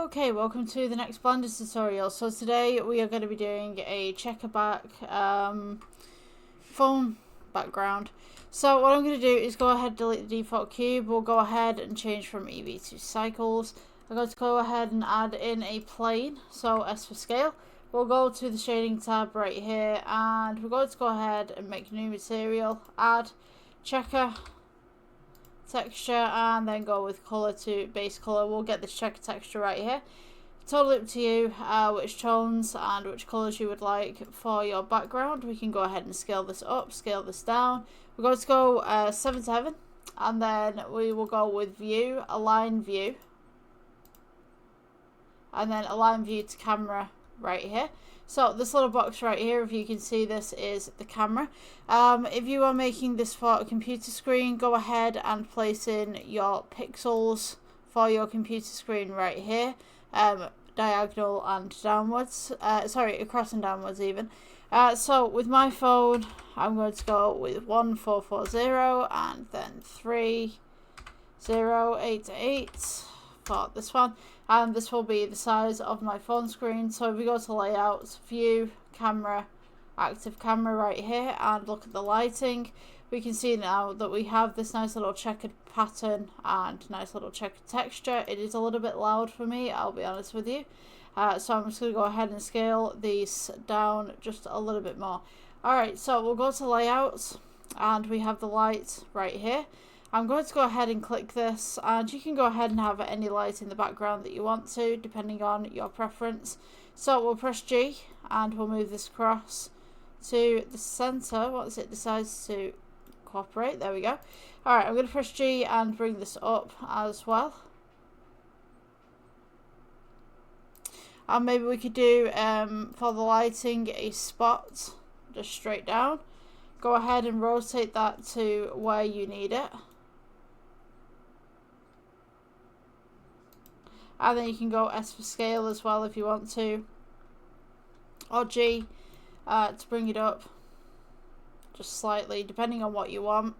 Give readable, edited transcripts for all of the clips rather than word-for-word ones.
Okay, welcome to the next Blender tutorial. So today we are going to be doing a checkerback phone background. So what I'm going to do is go ahead and delete the default cube. We'll go ahead and change from EV to cycles. I'm going to go ahead and add in a plane, so S for scale. We'll go to the shading tab right here and we're going to go ahead and make new material, add checker, texture, and then go with color to base color. We'll get this checker texture right here. Totally up to you which tones and which colors you would like for your background. We can go ahead and scale this up, scale this down. We're going to go 7 to heaven, and then we will go with view, align view, and then align view to camera right here. So this little box right here, if you can see, this is the camera. If you are making this for a computer screen, go ahead and place in your pixels for your computer screen right here, diagonal and downwards, across and downwards even. So with my phone, I'm going to go with 1440 and then 3088 for this one. And this will be the size of my phone screen. So if we go to layout, view, camera, active camera right here, and look at the lighting, we can see now that we have this nice little checkered pattern and nice little checkered texture. It is a little bit loud for me, I'll be honest with you. So I'm just going to go ahead and scale these down just a little bit more. Alright, so we'll go to layouts and we have the light right here. I'm going to go ahead and click this, and you can go ahead and have any light in the background that you want to, depending on your preference. So we'll press G and we'll move this across to the center once it decides to cooperate. There we go. Alright, I'm going to press G and bring this up as well. And maybe we could do, for the lighting, a spot just straight down. Go ahead and rotate that to where you need it. And then you can go S for scale as well if you want to, or G to bring it up just slightly, depending on what you want.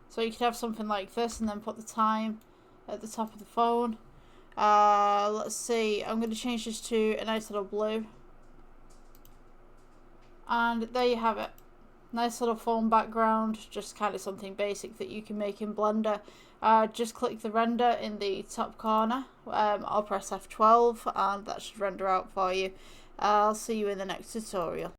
So you could have something like this and then put the time at the top of the phone. Let's see, I'm going to change this to a nice little blue. And there you have it. Nice little phone background, just kind of something basic that you can make in Blender. Just click the render in the top corner, or press F12 and that should render out for you. I'll see you in the next tutorial.